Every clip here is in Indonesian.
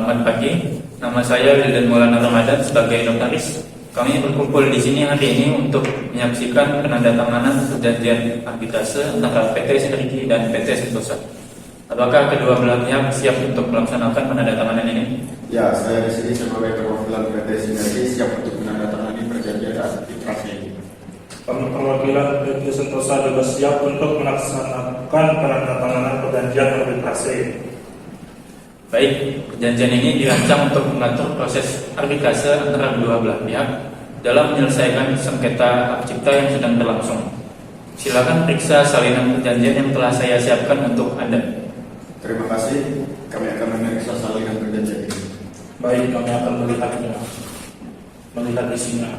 Selamat pagi, nama saya Wildan Maulana Ramadan sebagai notaris. Kami berkumpul di sini hari ini untuk menyaksikan penandatanganan perjanjian arbitrase antara PT Sinergi dan PT Sentosa. Apakah kedua belah pihak siap untuk melaksanakan penandatanganan ini? Ya, saya di sini sebagai perwakilan PT Sinergi siap untuk menandatangani perjanjian arbitrase ini. Kami perwakilan PT Sentosa juga siap untuk melaksanakan penandatanganan perjanjian arbitrase. Baik, perjanjian ini dirancang untuk mengatur proses arbitrase antara kedua belah pihak dalam menyelesaikan sengketa hak cipta yang sedang berlangsung. Silakan periksa salinan perjanjian yang telah saya siapkan untuk Anda. Terima kasih, kami akan memeriksa salinan perjanjian ini. Baik, kami akan melihat isinya.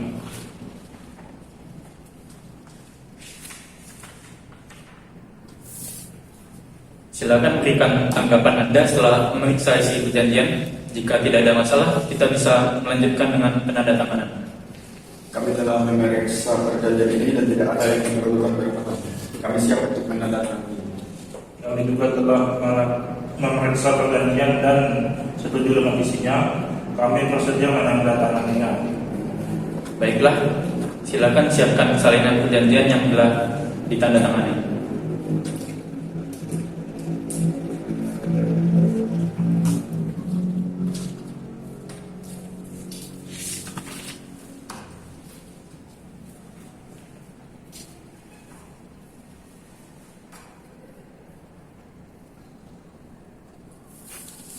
Silakan berikan tanggapan Anda setelah memeriksa isi perjanjian. Jika tidak ada masalah, kita bisa melanjutkan dengan penandatanganan. Kami telah memeriksa perjanjian ini dan tidak ada yang memerlukan perbaikan. Kami siap untuk menandatangani. Kami juga telah memeriksa perjanjian dan setuju dengan isinya. Kami bersedia menandatanganinya. Baiklah, silakan siapkan salinan perjanjian yang telah ditandatangani.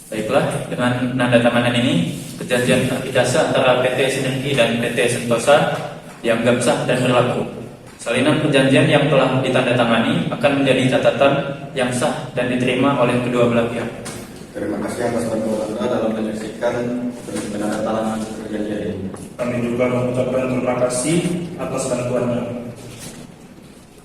Baiklah, dengan penandatanganan ini, perjanjian arbitrase antara PT Sinergi dan PT Sentosa dianggap sah dan berlaku. Salinan perjanjian yang telah ditandatangani akan menjadi catatan yang sah dan diterima oleh kedua belah pihak. Terima kasih atas bantuan Anda dalam menyaksikan penandatanganan perjanjian ini. Kami juga mengucapkan terima kasih atas bantuannya.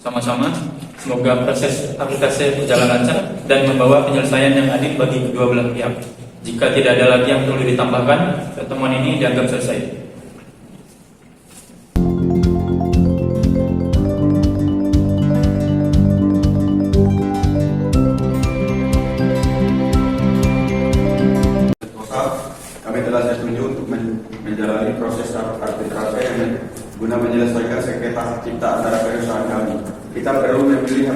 Sama-sama, semoga proses arbitrase berjalan lancar dan membawa penyelesaian yang adil bagi kedua belah pihak. Jika tidak ada lagi yang perlu ditambahkan, pertemuan ini dianggap selesai. Kami telah setuju untuk menjalani proses arbitrase yang guna menyelesaikan sengketa hak cipta antara perusahaan kami. Kita perlu memilih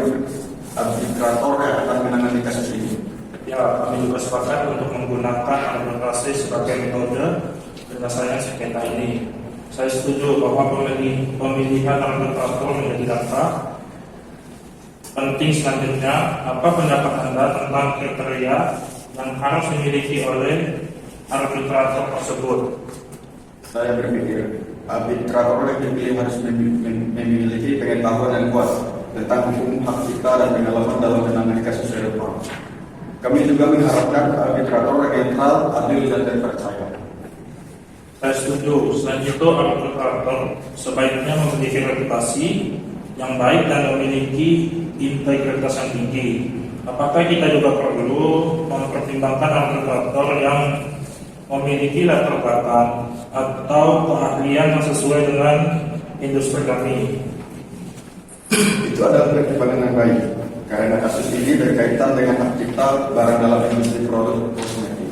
arbitrator yang akan menangani kasus ini. Ya, kami juga sepakat untuk menggunakan arbitrase sebagai metode penyelesaian sengketa ini. Saya setuju bahwa pemilihan arbitrator menjadi data penting. Selanjutnya, apa pendapat Anda tentang kriteria yang harus dimiliki oleh arbitrator tersebut? Saya berpikir arbitrator yang dipilih harus memiliki pengetahuan yang kuat tentang hukum hak cipta dan pengalaman dalam menangani kasus serupa. Kami juga mengharapkan arbitrator yang netral, adil dan terpercaya. Saya setuju. Selain itu, arbitrator sebaiknya memiliki reputasi yang baik dan memiliki integritas yang tinggi. Apakah kita juga perlu mempertimbangkan arbitrator yang memiliki latar belakang atau keahlian yang sesuai dengan industri kami? Itu adalah pertimbangan yang baik, karena kasus ini berkaitan dengan hak cipta barang dalam industri produk kosmetik.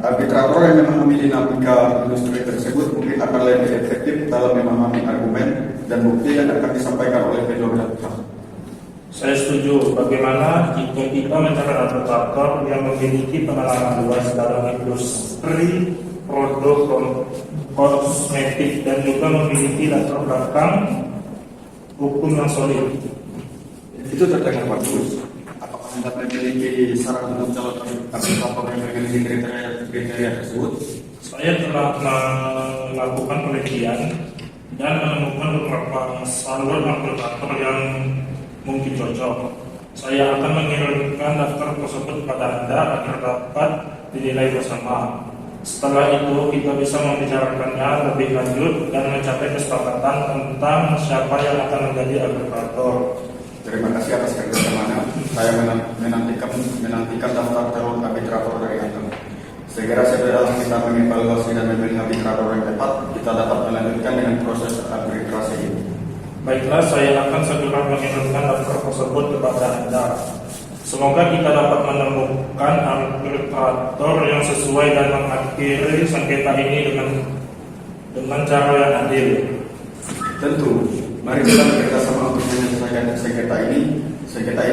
Arbitrator yang memahami dinamika industri tersebut mungkin akan lebih efektif dalam memahami argumen dan bukti yang akan disampaikan oleh kedua belah pihak. Saya setuju. Bagaimana jika kita mencari arbitrator yang memiliki pengalaman luas dalam industri produk kosmetik dan juga memiliki latar belakang hukum yang solid? Itu terdengar bagus. Apakah Anda memiliki saran untuk calon arbitrator yang memiliki kriteria tersebut? Saya telah melakukan penelitian dan menemukan beberapa saluran arbitrator yang mungkin cocok. Saya akan mengirimkan daftar tersebut kepada Anda agar dapat dinilai bersama. Setelah itu kita bisa membicarakannya lebih lanjut dan mencapai kesepakatan tentang siapa yang akan menjadi arbitrator. Terima kasih atas kerjasamanya. Saya menantikan daftar calon arbitrator dari Anda. Segera setelah kita mengevaluasi dan memilih arbitrator yang tepat, kita dapat melanjutkan dengan proses arbitrase ini. Baiklah, saya akan segera mengirimkan daftar tersebut kepada Anda. Semoga kita dapat menemukan arbitrator arbitrator yang sesuai dan mengakhiri sengketa ini dengan cara yang adil. Tentu, mari kita bekerja sama untuk menyelesaikan sengketa ini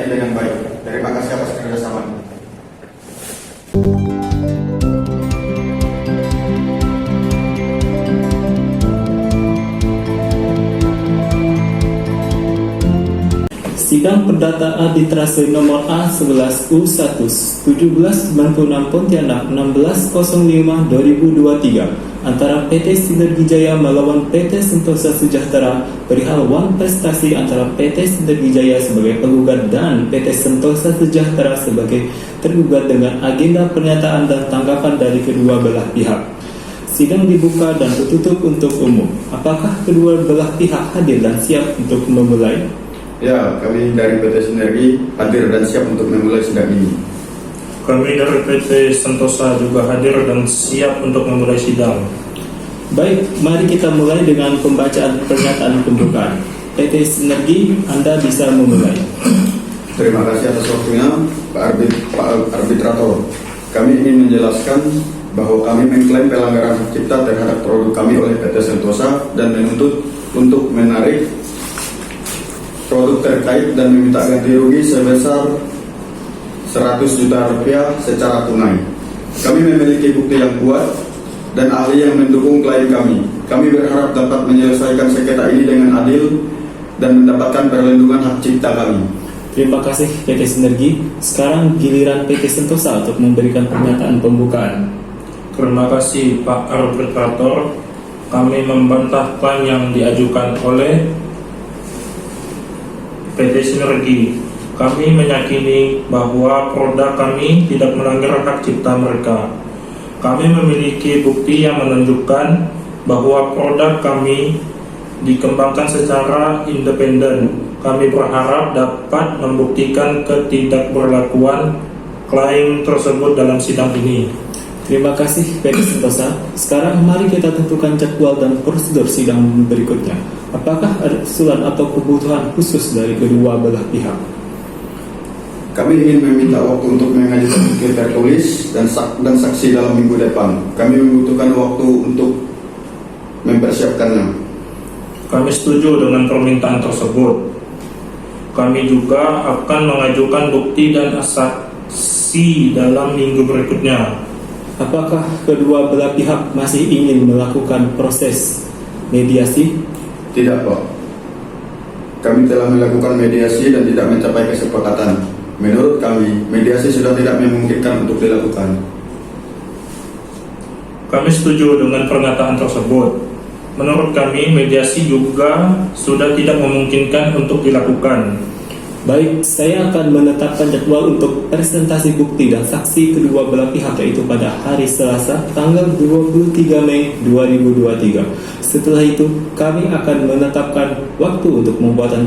dengan baik. Terima kasih atas kerjasamanya. Sidang Perdata Arbitrase nomor A11U1 1796 Pontianak 1605/2023 antara PT Sinergi Jaya melawan PT Sentosa Sejahtera perihal wan prestasi antara PT Sinergi Jaya sebagai penggugat dan PT Sentosa Sejahtera sebagai tergugat dengan agenda pernyataan dan tanggapan dari kedua belah pihak. Sidang dibuka dan tertutup untuk umum. Apakah kedua belah pihak hadir dan siap untuk memulai? Ya, kami dari PT Sinergi hadir dan siap untuk memulai sidang ini. Kami dari PT Sentosa juga hadir dan siap untuk memulai sidang. Baik, mari kita mulai dengan pembacaan pernyataan pembukaan. PT Sinergi, Anda bisa memulai. Terima kasih atas waktunya, Pak Arbitrator. Kami ingin menjelaskan bahwa kami mengklaim pelanggaran hak cipta terhadap produk kami oleh PT Sentosa dan menuntut untuk menarik produk terkait dan meminta ganti rugi sebesar 100 juta rupiah secara tunai. Kami memiliki bukti yang kuat dan ahli yang mendukung klien kami. Kami berharap dapat menyelesaikan sengketa ini dengan adil dan mendapatkan perlindungan hak cipta kami. Terima kasih PT Sinergi. Sekarang giliran PT Sentosa untuk memberikan pernyataan pembukaan. Terima kasih Pak Arbitrator. Kami membantah klaim yang diajukan oleh PT Sinergi. Kami meyakini bahwa produk kami tidak melanggar hak cipta mereka. Kami memiliki bukti yang menunjukkan bahwa produk kami dikembangkan secara independen. Kami berharap dapat membuktikan ketidakberlakuan klaim tersebut dalam sidang ini. Terima kasih PT Sentosa. Sekarang mari kita tentukan jadwal dan prosedur sidang berikutnya. Apakah ada usulan atau kebutuhan khusus dari kedua belah pihak? Kami ingin meminta waktu untuk mengajukan bukti tertulis dan saksi dalam minggu depan. Kami membutuhkan waktu untuk mempersiapkannya. Kami setuju dengan permintaan tersebut. Kami juga akan mengajukan bukti dan saksi dalam minggu berikutnya. Apakah kedua belah pihak masih ingin melakukan proses mediasi? Tidak, Pak. Kami telah melakukan mediasi dan tidak mencapai kesepakatan. Menurut kami, mediasi sudah tidak memungkinkan untuk dilakukan. Kami setuju dengan pernyataan tersebut. Menurut kami, mediasi juga sudah tidak memungkinkan untuk dilakukan. Baik, saya akan menetapkan jadwal untuk presentasi bukti dan saksi kedua belah pihak, yaitu pada hari Selasa tanggal 23 Mei 2023. Setelah itu, kami akan menetapkan waktu untuk membuatkan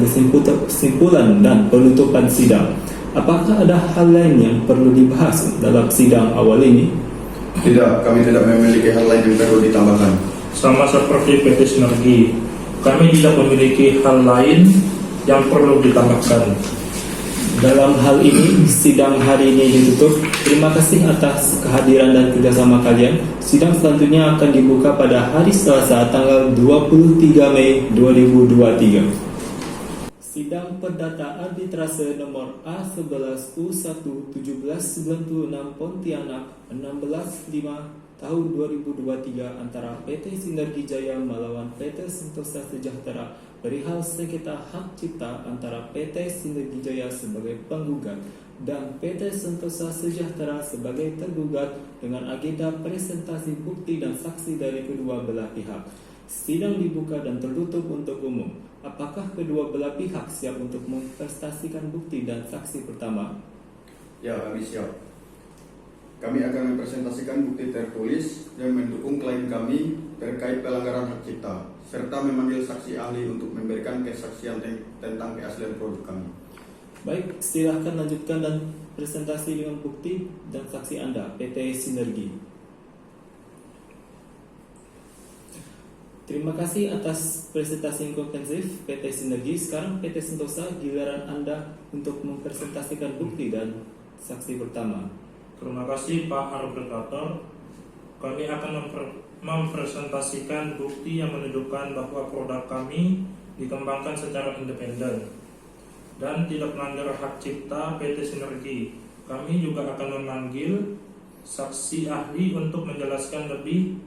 kesimpulan dan penutupan sidang. Apakah ada hal lain yang perlu dibahas dalam sidang awal ini? Tidak, kami tidak memiliki hal lain yang perlu ditambahkan. Sama seperti PT Sinergi, kami tidak memiliki hal lain yang perlu ditambahkan. Dalam hal ini, sidang hari ini ditutup. Terima kasih atas kehadiran dan kerjasama kalian. Sidang selanjutnya akan dibuka pada hari Selasa tanggal 23 Mei 2023. Sidang Perdata Arbitrase nomor A11U1 1796 Pontianak 16/5/2023 antara PT Sinergi Jaya melawan PT Sentosa Sejahtera perihal sengketa hak cipta antara PT Sinergi Jaya sebagai penggugat dan PT Sentosa Sejahtera sebagai tergugat dengan agenda presentasi bukti dan saksi dari kedua belah pihak. Sidang dibuka dan tertutup untuk umum. Apakah kedua belah pihak siap untuk mempresentasikan bukti dan saksi pertama? Ya, kami siap. Kami akan mempresentasikan bukti tertulis yang mendukung klaim kami terkait pelanggaran hak cipta, serta memanggil saksi ahli untuk memberikan kesaksian tentang keaslian produk kami. Baik, silakan lanjutkan dan presentasi dengan bukti dan saksi Anda, PT Sinergi. Terima kasih atas presentasi yang komprehensif PT Sinergi. Sekarang PT Sentosa, giliran Anda untuk mempresentasikan bukti dan saksi pertama. Terima kasih Pak Arbitrator. Kami akan mempresentasikan bukti yang menunjukkan bahwa produk kami dikembangkan secara independen dan tidak melanggar hak cipta PT Sinergi. Kami juga akan memanggil saksi ahli untuk menjelaskan lebih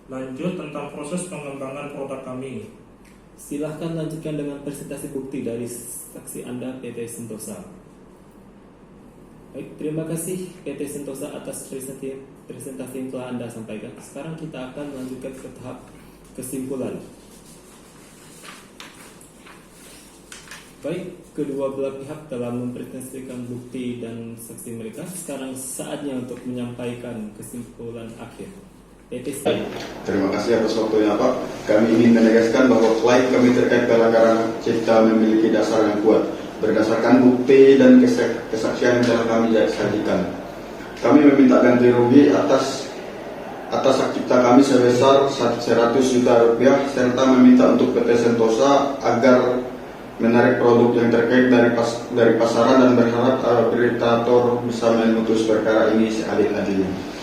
lanjut tentang proses pengembangan produk kami. Silahkan lanjutkan dengan presentasi bukti dari saksi Anda PT Sentosa. Baik, terima kasih PT Sentosa atas presentasi yang telah Anda sampaikan. Sekarang kita akan lanjutkan ke tahap kesimpulan. Baik, kedua belah pihak telah mempresentasikan bukti dan saksi mereka. Sekarang saatnya untuk menyampaikan kesimpulan akhir. Terima kasih atas waktunya Pak. Kami ingin menegaskan bahwa klaim kami terkait pelanggaran hak cipta memiliki dasar yang kuat berdasarkan bukti dan kesaksian yang telah kami sajikan. Kami meminta ganti rugi atas hak cipta kami sebesar 100 juta rupiah serta meminta untuk PT Sentosa agar menarik produk yang terkait dari pasaran dan berharap arbitrator bisa memutus perkara ini seadil-adilnya.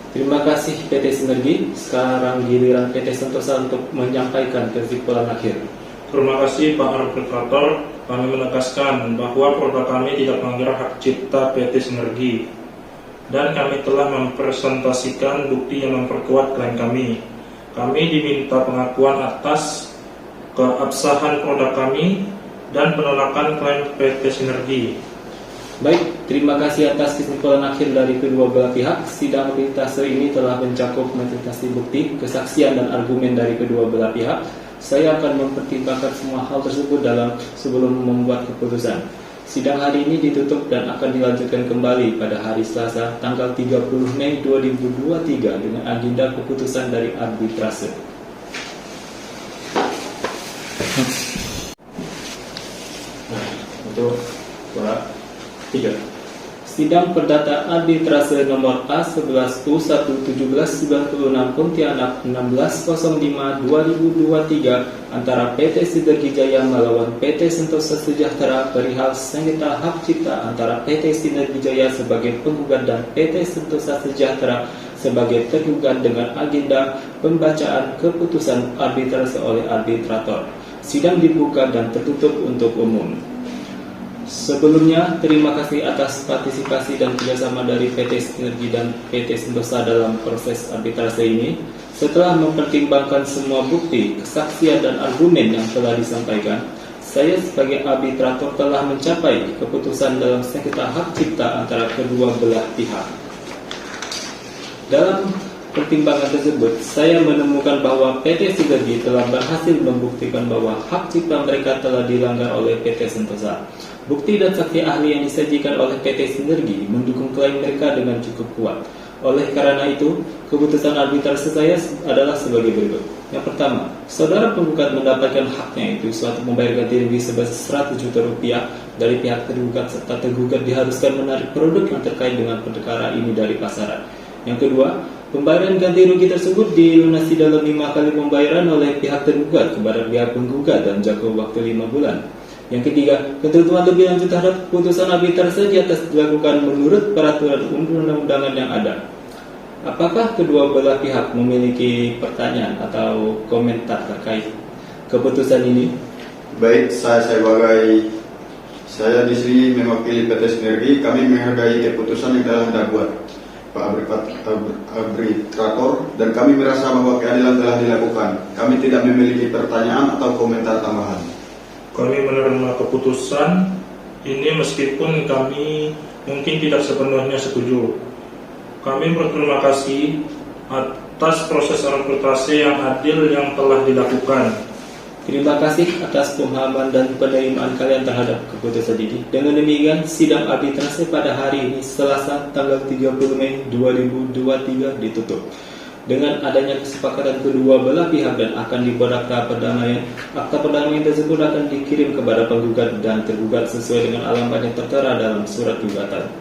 Terima kasih PT Sinergi. Sekarang giliran PT Sentosa untuk menyampaikan kesimpulan akhir. Terima kasih Pak Arbitrator. Kami menegaskan bahwa produk kami tidak melanggar hak cipta PT Sinergi dan kami telah mempresentasikan bukti yang memperkuat klaim kami. Kami diminta pengakuan atas keabsahan produk kami dan penolakan klaim PT Sinergi. Baik, terima kasih atas kesimpulan akhir dari kedua belah pihak. Sidang arbitrase ini telah mencakup presentasi bukti, kesaksian dan argumen dari kedua belah pihak. Saya akan mempertimbangkan semua hal tersebut sebelum membuat keputusan. Sidang hari ini ditutup dan akan dilanjutkan kembali pada hari Selasa tanggal 30 Mei 2023 dengan agenda keputusan dari arbitrase. Untuk 3. Sidang Perdata Arbitrase nomor A11U11796 Pontianak 1605/2023 antara PT Sinergi Jaya melawan PT Sentosa Sejahtera perihal sengketa hak cipta antara PT Sinergi Jaya sebagai penggugat dan PT Sentosa Sejahtera sebagai tergugat dengan agenda pembacaan keputusan arbitrase oleh arbitrator. Sidang dibuka dan tertutup untuk umum. Sebelumnya, terima kasih atas partisipasi dan kerjasama dari PT Sinergi dan PT Sentosa dalam proses arbitrase ini. Setelah mempertimbangkan semua bukti, kesaksian dan argumen yang telah disampaikan, saya sebagai arbitrator telah mencapai keputusan dalam sengketa hak cipta antara kedua belah pihak. Dalam pertimbangan tersebut, saya menemukan bahwa PT Sinergi telah berhasil membuktikan bahwa hak cipta mereka telah dilanggar oleh PT Sentosa. Bukti dan saksi ahli yang disajikan oleh PT Sinergi mendukung klaim mereka dengan cukup kuat. Oleh karena itu, keputusan arbitrase saya adalah sebagai berikut. Yang pertama, saudara penggugat mendapatkan haknya, yaitu suatu membayar ganti rugi sebesar 100 juta rupiah dari pihak tergugat serta tergugat diharuskan menarik produk yang terkait dengan perkara ini dari pasaran. Yang kedua, pembayaran ganti rugi tersebut dilunasi dalam 5 kali pembayaran oleh pihak tergugat kepada pihak penggugat dan jangka waktu 5 bulan. Yang ketiga, ketentuan lebih lanjut terhadap keputusan arbitrase di atas dilakukan menurut peraturan undang-undangan yang ada. Apakah kedua belah pihak memiliki pertanyaan atau komentar terkait keputusan ini? Baik, saya di sini mewakili PT Sinergi. Kami menghargai keputusan yang telah Anda buat, Pak Arbitrator, dan kami merasa bahwa keadilan telah dilakukan. Kami tidak memiliki pertanyaan atau komentar tambahan. Kami menerima keputusan ini meskipun kami mungkin tidak sepenuhnya setuju. Kami berterima kasih atas proses arbitrase yang adil yang telah dilakukan. Terima kasih atas pemahaman dan penerimaan kalian terhadap keputusan ini. Dengan demikian, sidang arbitrase pada hari ini Selasa tanggal 30 Mei 2023 ditutup. Dengan adanya kesepakatan kedua belah pihak dan akan dibuat akta perdamaian, akta perdamaian tersebut akan dikirim kepada penggugat dan tergugat sesuai dengan alamat yang tertera dalam surat gugatan.